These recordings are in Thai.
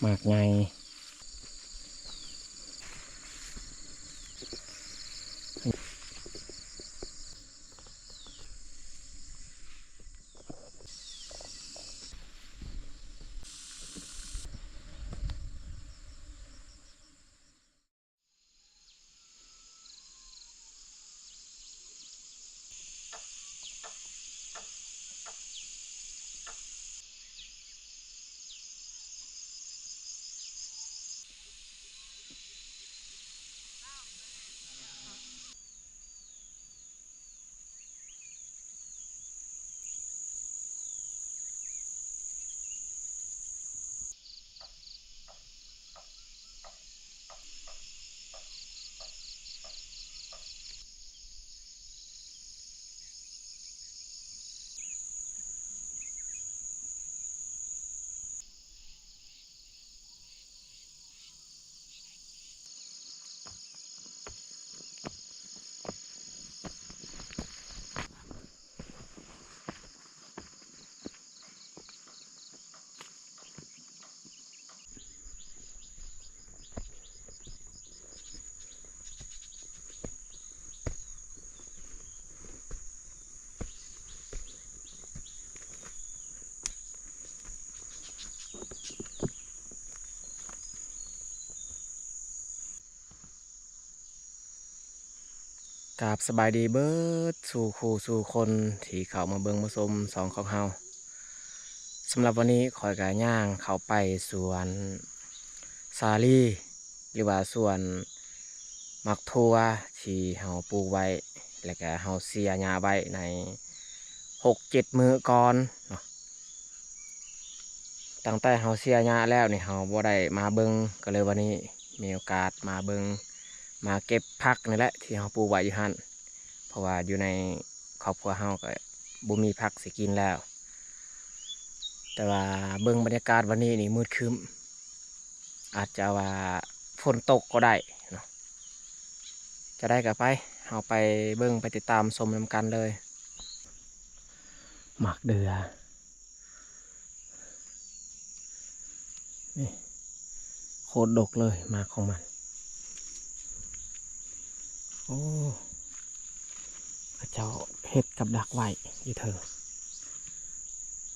หมากไงกราบสบายดีเบิดสู่คู่สู่คนที่เข้ามาเบิ่งมาชมสองของเฮาสำหรับวันนี้ขอยกะย่างเข้าไปสวนสาลี่หรือว่าสวนมักทั่วที่เฮาปลูกไว้แล้วก็เฮาเสียหญ้าไว้ใน6-7 มื้อก่อนเนาะตั้งแต่เฮาเสียหญ้าแล้วนี่เฮาบ่ได้มาเบิ่งก็เลยวันนี้มีโอกาสมาเบิ่งมาเก็บผักนี่แหละที่เฮาปลูกไว้อยู่หั่น เพราะว่าอยู่ในครอบครัวเฮาก็บ่มีผักสิกินแล้ว แต่ว่าเบิ่งบรรยากาศวันนี้นี่มืดครึ้มอาจจะว่าฝนตกก็ได้เนาะจะได้ก็ไปเฮาไปเบิ่งไปติดตามชมนำกันเลยหมักเดือนี่โคตรดกเลยหมากของมันโอ้พระเจ้าเฮ็ดกับดักไว้อยู่เถอะ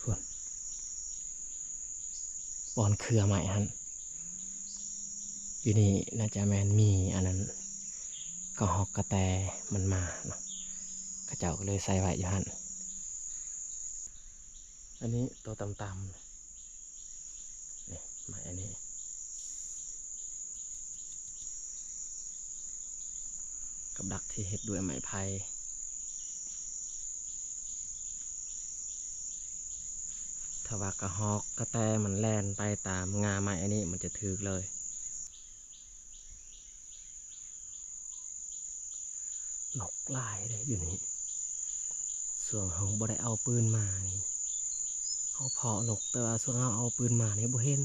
ส่วนบอนเครือใหม่ฮันอยู่นี่น่าจะแมนมีอันนั้นก็ฮอกกระแตมันมาเนาะพระเจ้าก็เลยใส่ไว้อยู่ฮันอันนี้ตัวต่ำๆนี่ไม้อันนี้กับดักที่เฮ็ดด้วยไม้ไผ่ถ้าว่ากระฮอกกระแตมันแล่นไปตามงาไม้อันนี้มันจะถึกเลยนกลายเลยอยู่นี่ส่วนเขาบ่ได้เอาปืนมานี่เขาเพาะนกแต่ว่าส่วนเขาเอาปืนมานี่บ่เห็น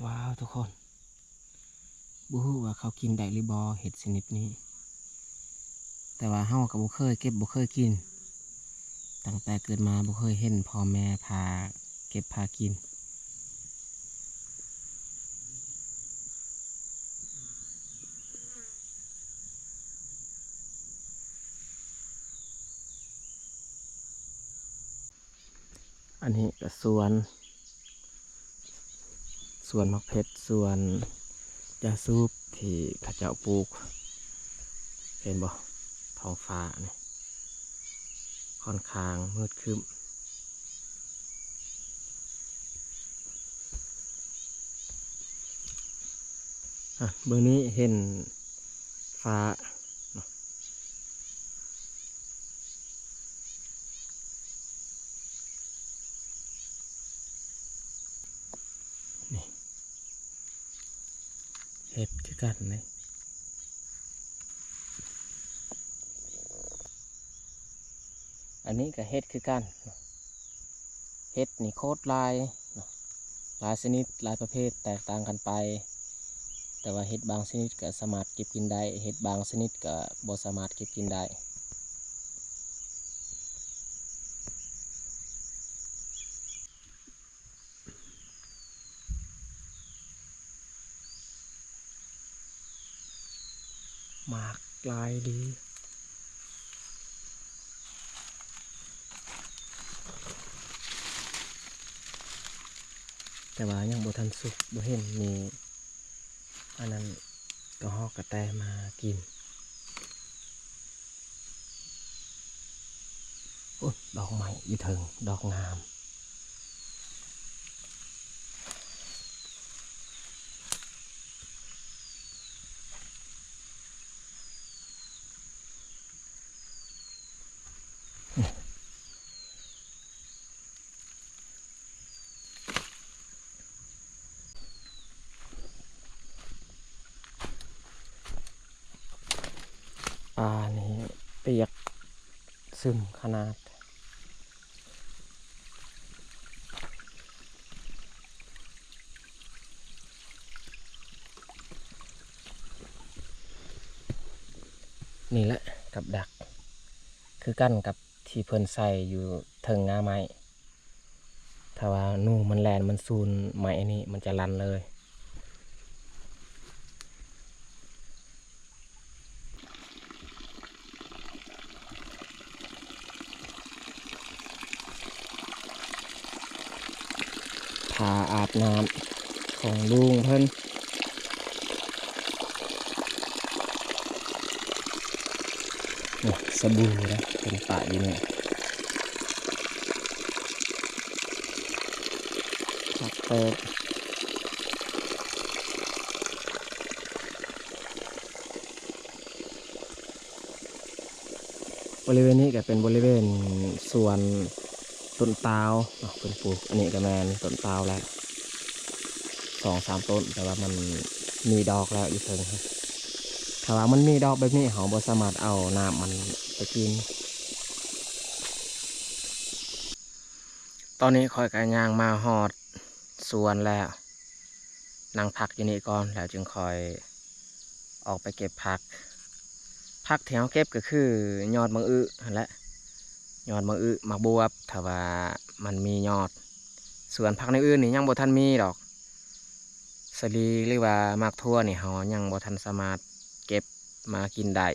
ว้าวทุกคนบ่ฮู้ว่าเขากินได้หรือบ่เห็ดชนิดนี้แต่ว่าเฮาก็บ่เคยเก็บบ่เคยกินตั้งแต่เกิดมาบ่เคยเห็นพ่อแม่พาเก็บพากินอันนี้ก็สวนมะเพ็ดสวนยาสูบที่เขาเจ้าปลูกเห็นบ่ท้องฟ้านี่ค่อนข้างมืดครึ้มเบื้องนี้เห็นฟ้าเนาะนี่เห็ดคือกันเลยอันนี้ก็เห็ดคือกันเนาะเห็ดนี่โคตรลายเนาะหลายชนิดหลายประเภทแตกต่างกันไปแต่ว่าเห็ดบางชนิดก็สามารถเก็บกินได้เห็ดบางชนิดก็บ่สามารถเก็บกินได้ หมากลายดีแต่ว่ายังบ่ทันสุกบ่เห็นมีอันนั้นก็ฮอกกระแตมากินโอ้ดอกไม้อีเถิงดอกงามปลานี้เปียกซึมขนาดนี่แหละกับดักคือกันกับที่เพิ่นใส่อยู่เทิงงาไม้ถ้าว่านู่มันแลนมันซูนไม้อันนี้มันจะลันเลยพาอาบน้ำของลุงเพิ่นสบู่นะเป็นป่าอยู่เนี่ยครับเปิดบริเวณนี้ก็เป็นบริเวณสวนต้นตาลเป็นปลูกอันนี้ก็แมนต้นตาลแล้ว2-3 ต้นแต่ว่ามันมีดอกแล้วอีกเพิ่งถ้าว่ามันมีดอกแบบนี้เขาบ่สามารถเอาน้ำมันไปกินตอนนี้คอยการย่างมาหอดสวนแล้วนั่งพักอยู่นี่ก่อนแล้วจึงคอยออกไปเก็บผักที่เขาเก็บก็คือยอดมะอึนั่นแหละยอดมะอึมะบวบถ้าว่ามันมียอดส่วนผักในอื่นนี่ยังบ่ทันมีดอกสลีหรือว่ามักทั่วนี่เขายังบ่ทันสามารถเก็บมากินได้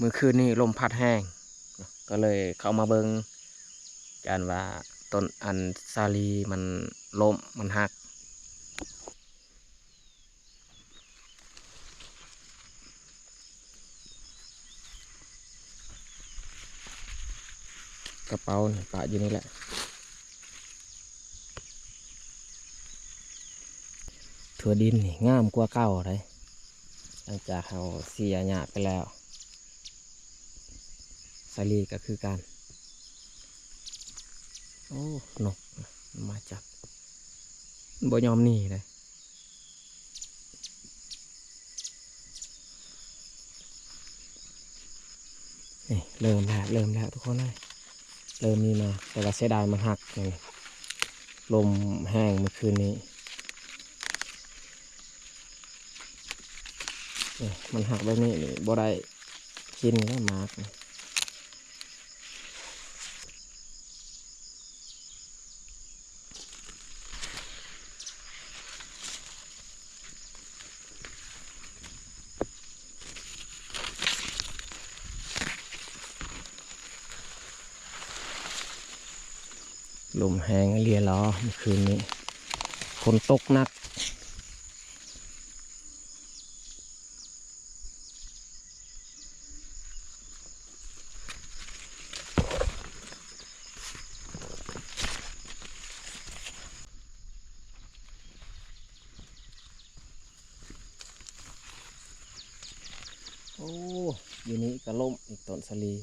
มื้อคืนนี้ลมพัดแห้งก็เลยเข้ามาเบิ่งกันว่าต้นอันสาลีมันล้มมันหักกระเป๋าปะอยู่นี่แหละถั่วดินนี่งามกว่าเก่าเลยหลังจากเขาเสียหยาไปแล้วสาลีก็คือการโอ้นกมาจับบ่ยอมหนีเลยนี่เริ่มแล้วทุกคนเลยเริ่มมีมาแต่ว่าเสียดายมันหักนี่ลมแห้งเมื่อคืนนี้นี่มันหักแบบนี้นี่บ่ได้กินแล้วมากลมแห้งเรียล้อเมื่อคืนนี้ฝนตกหนักโอ้อยู่นี้ก็ล่มอีกต้นสลี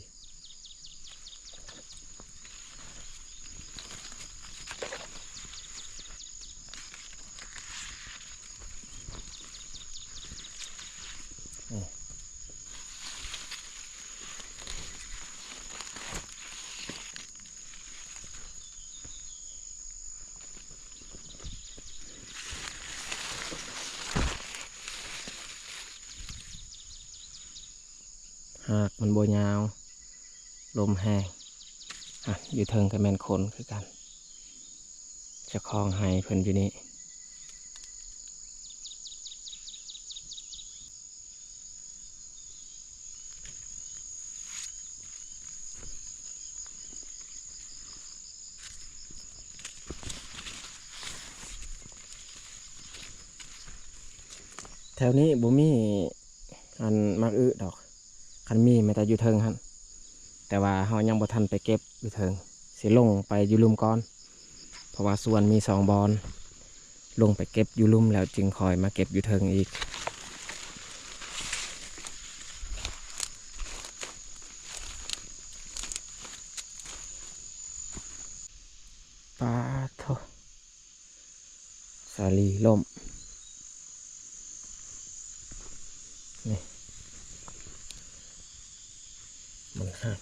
หากมันโบยาวลมแห้งอยู่เทิงกับแมนคนคือกันจะคลองไห้เพิ่นอยู่นี่ แถวนี้บ่มีอันมักอึดอกคันมีแม้แต่อยู่เทิงหั่นแต่ว่าเฮายังบ่ทันไปเก็บอยู่เทิงสิลงไปอยู่ลุมก่อนเพราะว่าสวนมี2บอนลงไปเก็บอยู่ลุมแล้วจึงคอยมาเก็บอยู่เทิงอีกปาโถสาลีล่มนี่มันหัก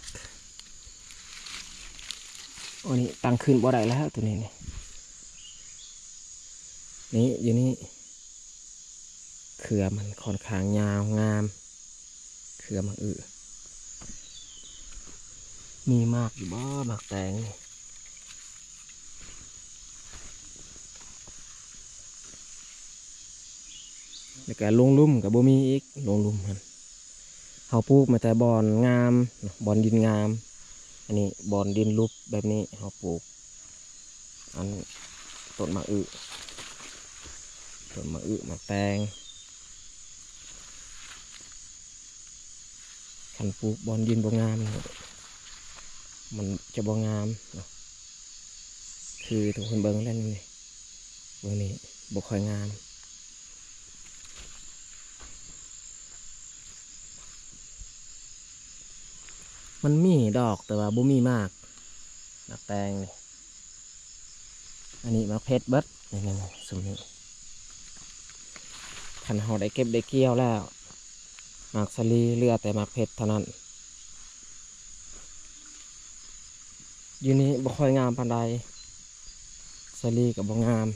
โอ้นี่ตั้งขึ้นบ่ได้แล้วตัวนี้นี่อยู่นี่เครือมันค่อนข้างยาวงามเครือมันมีมากอยู่บ่มากแตงนี่แล้วก็ลงลุ่มกับบ่มีอีกลงลุ่มมันเขาปลูกมาแต่บอนงามบอนดินงามอันนี้บอนดินลุบแบบนี้เขาปลูกอันต้นมะอึมะแตงคันปลูกบอนดินบ่งามมันจะบ่งามคือทุกคนเบิ่งแล้วนี่เบิ่งนี้บ่ค่อยงามมันมีดอกแต่ว่าบ่มีมากมะแตงนี่อันนี้มะเพชรเบิดนี่สมนี้คันเขาได้เก็บได้เกี่ยวแล้วหมากสลีเหลือแต่หมากเพชรเท่านั้นอยู่นี้บ่ค่อยงามปานใดสลีกับบ่งาม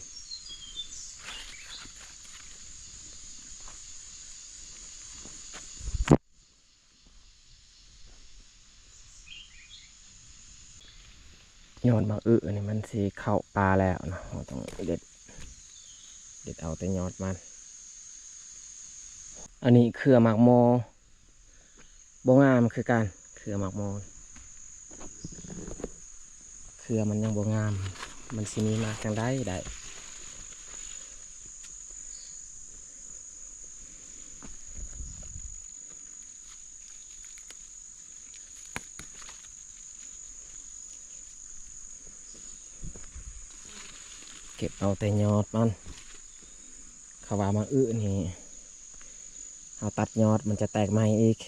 ยอดหมากอันนี้มันสีเข้าปลาแล้วนะเราต้องเด็ดเอาแต่ยอดมันอันนี้เครือหมากโมบ่งามคือกันเครือหมากโมเครือมันยังบ่งามมันสิมีมากจังได้เก็บเอาแต่ยอดมันเขาว่าหมากนี่เอาตัดยอดมันจะแตกใหม่อีก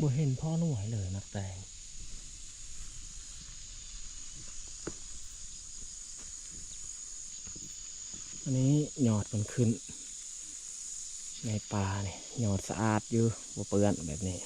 บ่เห็นพ่อหน่วยเลยหมากแตงอันนี้ยอดมันขึ้นในป่าเนี่ยยอดสะอาดอยู่บ่เปื้อนแบบนี้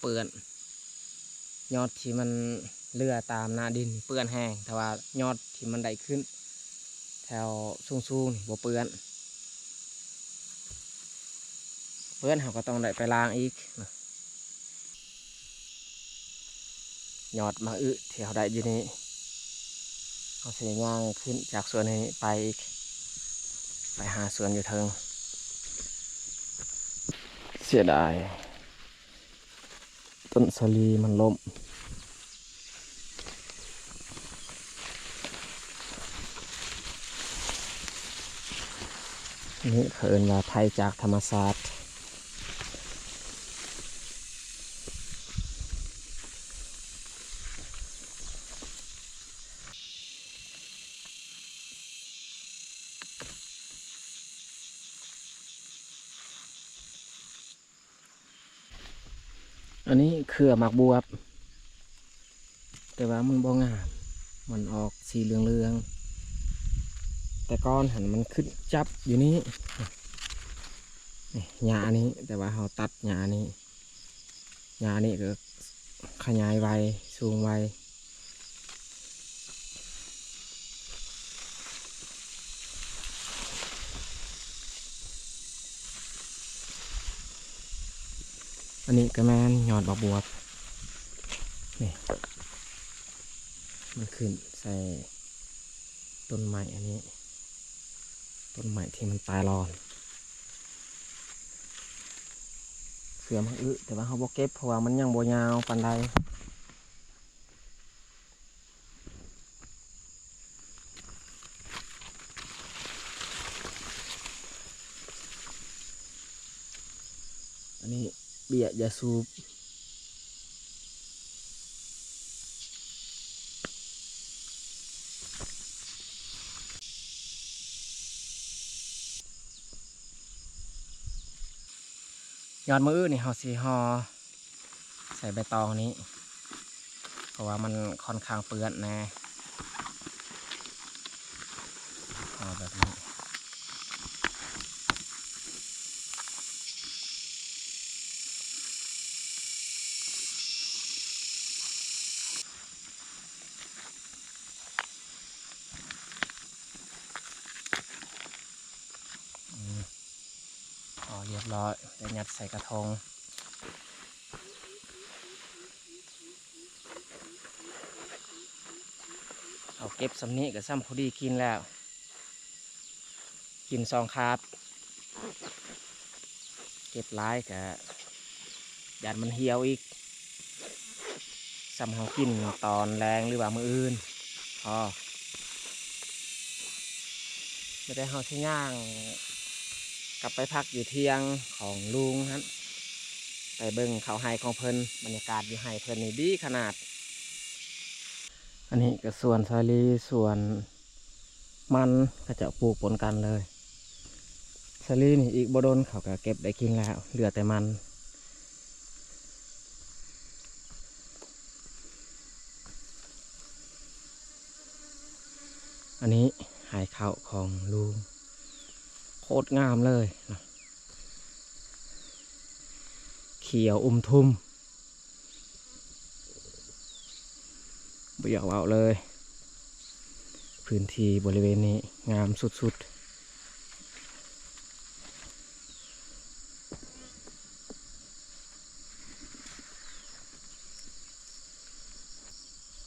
เปื้อนยอดที่มันเลื่อตามหน้าดินเปื้อนแห้งแต่ว่ายอดที่มันได้ขึ้นแถวสูงๆบ่เปื้อนเขาก็ต้องได้ไปล้างอีกยอดมะที่เขาได้อยู่นี้เขาเสียย่างขึ้นจากสวนนี้ไปอีกไปหาสวนอยู่เทิงเสียดายต้นสลีมันล้ม นี่เขินว่าไทยจากธรรมศาสตร์อันนี้เครือหมากบวบแต่ว่ามันบ่งามมันออกสีเหลืองๆแต่ก้อนหันมันขึ้นจับอยู่นี้หญ้านี้แต่ว่าเราตัดหญ้านี้ก็ขยายไวสูงไวอันนี้ก็แม่นยอดบวบนี่มันขึ้นใส่ต้นไม้อันนี้ต้นไม้ที่มันตายรอนเสือมันแต่ว่าเขาบ่เก็บเพราะว่ามันยังบ่ยาวปานใดอันนี้เบี้ยยาสูบยอดมือนี่เขาสีห่อใส่ใบตองนี้เพราะว่ามันค่อนข้างเปื้อนแน่ห่อแบบนี้ห่อเรียบร้อยแล้วยัดใส่กระทงเอาเก็บสำนี้กับซ้ำพอดีกินแล้วกินซองคาบเก็บร้ายกับยันมันเหี่ยวอีกซ้ำเขากินตอนแรงหรือว่ามืออื่นพอไม่ได้เขาที่ย่างกลับไปพักอยู่เที่ยงของลุงฮะไปเบิ่งเขาไฮของเพิ่นบรรยากาศอยู่ไฮเพิ่นนี่ดีขนาดอันนี้ก็ส่วนสาลีส่วนมันก็จะปลูกปนกันเลยสาลีนี่อีกบ่โดนเขาก็เก็บได้กินแล้วเหลือแต่มันอันนี้หายข้าวของลุงโคตรงามเลยเขียวทุ่มไม่อยากเอาเลยพื้นที่บริเวณนี้งามสุดๆ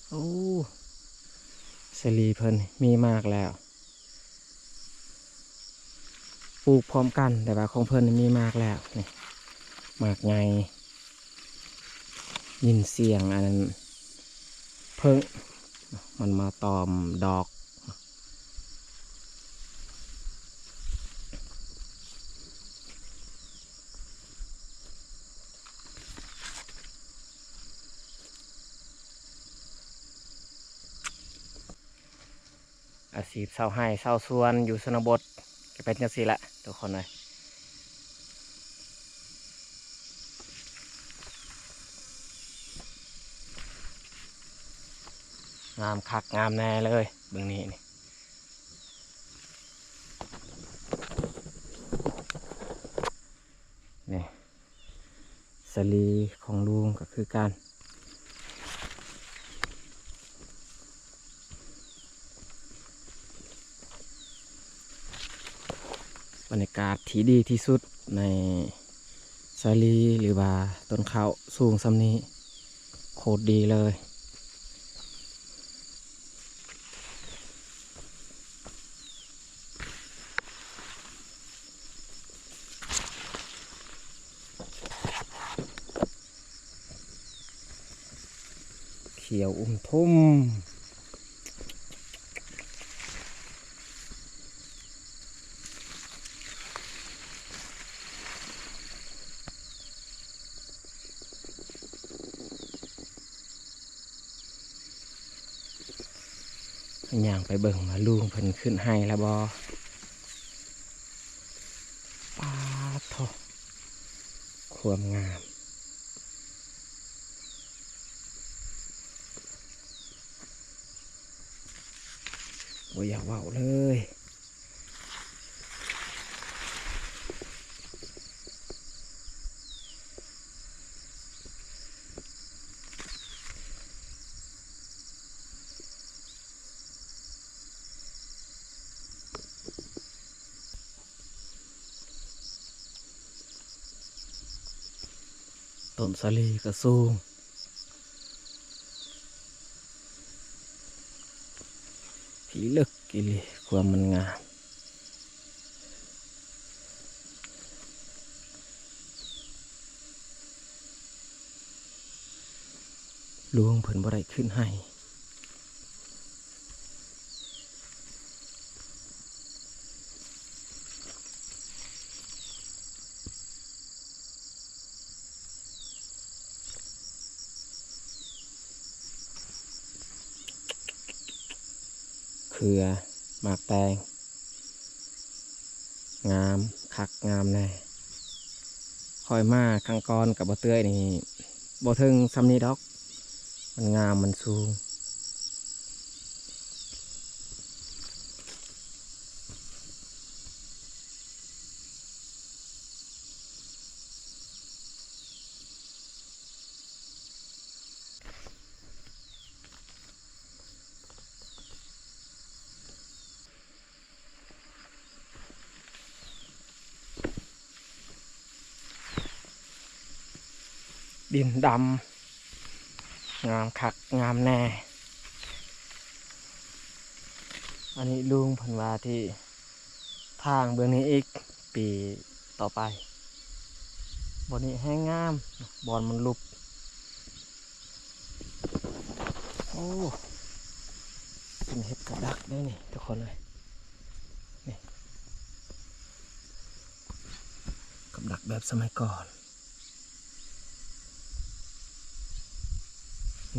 โอ้สลีเพิ่นมีมากแล้วปลูกพร้อมกันแต่ว่าของเพิ่นมีมากแล้วนี่มากไงยินเสียงอันนั้นเพิ่งมันมาตอมดอกอาชีพเศร้าให้เศร้าสวนอยู่ชนบทก็เป็นจังซี่แหละทุกคนเลยงามคักงามแน่เลยเบื้องนี้นี่สลีของลุงก็คือการบรรยากาศที่ดีที่สุดในสลีหรือว่าต้นข้าวสูงซ้ำนี้โคตรดีเลยเขียวทุ่ม ย่างไปเบิ่งมาลุงเพิ่นขึ้นให้แล้วบ่ป้าทอความงามบ่อยากเว้าเลยต้นสะลีก็สูงผีลึกกิเลความมันงามหลวงเพิ่นบ่ได้ขึ้นให้เครือหมากแตงงามคักงามแน่คอยมาครั้งก่อนกับบ่เตื้อยนี่บ่ถึงซำนี้ดอกมันงามมันสูงดินดำงามคักงามแน่อันนี้ลุงเพิ่นว่าที่ทางเบื้องนี้อีกปีต่อไปบอนนี้แห้งงามบอนมันลุบโอ้เป็นเห็ดกับดักได้นี่ทุกคนเลยนี่กับดักแบบสมัยก่อน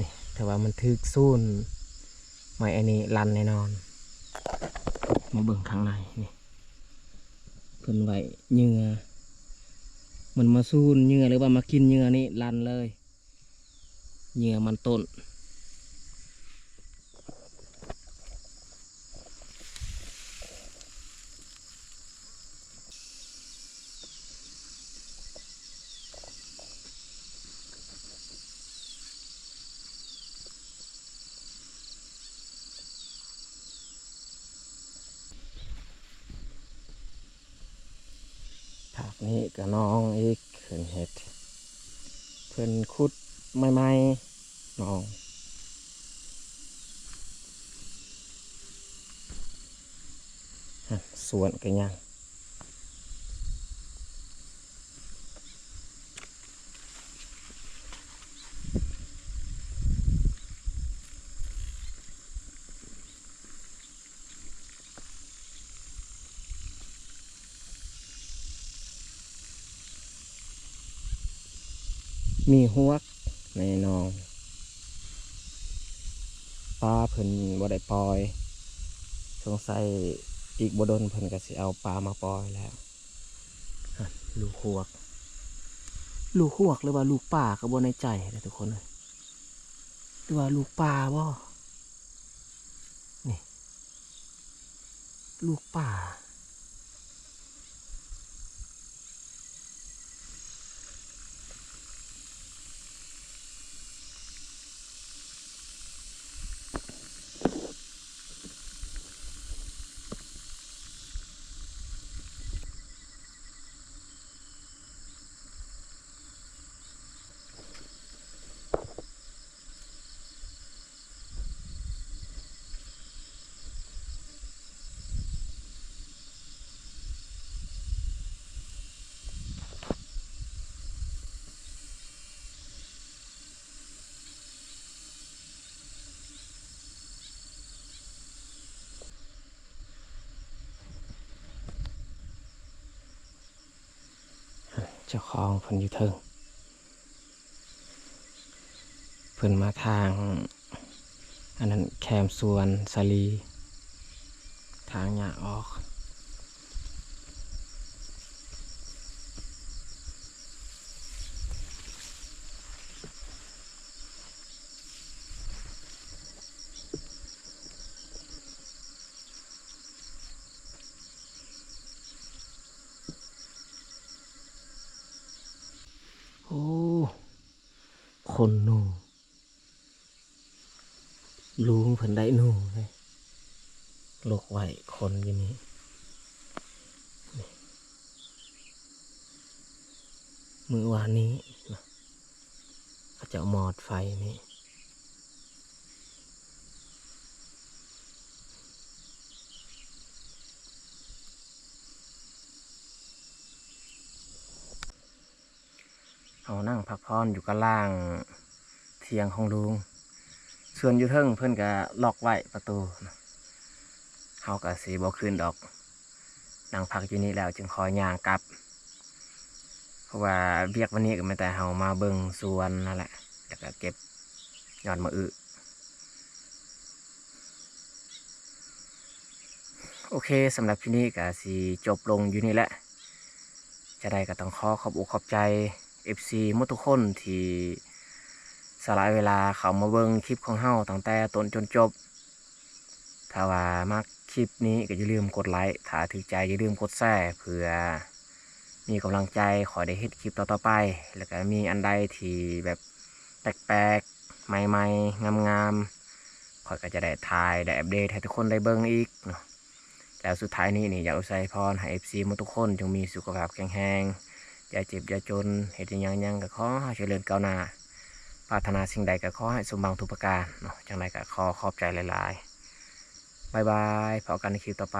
นี่แต่ว่ามันทึกซูนไม่อันนี้ลันแน่นอนมาเบิ่งข้างในนี่เพิ่นไว้เหงื่อมันมาซูนเหงื่อหรือว่ามากินเหงื่อนี่ลันเลยเหงื่อมันต้นผักนี้กับน้องอีกเพิ่นเห็ดเพิ่นขุดใหม่ๆน้องสวนกันยังมีหวกในหนองปลาเพิ่นบ่ได้ปล่อยสงสัยอีกบ่ดนเพิ่นก็สิเอาปลามาปล่อยแล้วลูกหวกลูกหวกหรือว่าลูกป่าก็บ่ในใจเลยทุกคนเลยหรือว่าลูกป่าบ่นี่ลูกป่าเจ้าของเพิ่นอยู่เทิงเพิ่นมาทาง อันนั้นแคมส่วนสาลีทางหญ้าออกโอ้คนหนูลุงเพิ่นได้หนูเลยโลกไหวคนอยู่นี่มื้อวานนี้นะเขาจะเอาหมอดไฟนี่เอานั่งพักผ่อนอยู่กับล่างเทียงของลุงส่วนอยู่เทิงเพิ่นก็ล็อกไว้ประตูนะเฮาก็สิบ่ขึ้นดอกนั่งพักอยู่นี่แล้วจึงคอยย่างกลับเพราะว่าเบียกวันนี้ก็ไม่แต่เฮามาเบิ่งสวนนั่นแหละแล้วก็เก็บยอดมะอึโอเคสำหรับที่นี่ก็สิจบลงอยู่นี่แหละจะได้ก็ต้องขอบอกขอบใจ FC หมดทุกคนที่สละเวลาเขามาเบิ่งคลิปของเฮาตั้งแต่ต้นจนจบถ้าว่ามักคลิปนี้ก็อย่าลืมกดไลค์ถ้าถูกใจอย่าลืมกดแชร์เพื่อมีกำลังใจขอได้เฮ็ดคลิปต่อๆไปแล้วก็มีอันใดที่แบบแปลกๆใหม่ๆงามๆขอยก็จะได้ถ่ายได้อัปเดตให้ทุกคนได้เบิ่งอีกเนาะแล้วสุดท้ายนี้นี่อยากอวยพรให้ FC หมดทุกคนจงมีสุขภาพแข็งแรงอย่าเจ็บอย่าจนเฮ็ดหยังก็ขอให้เจริญก้าวหน้าปรารถนาสิ่งใดก็ขอให้สมหวังทุกประการเนาะจังไดก็ขอบใจหลายๆบ๊ายบายพบกันในคลิปต่อไป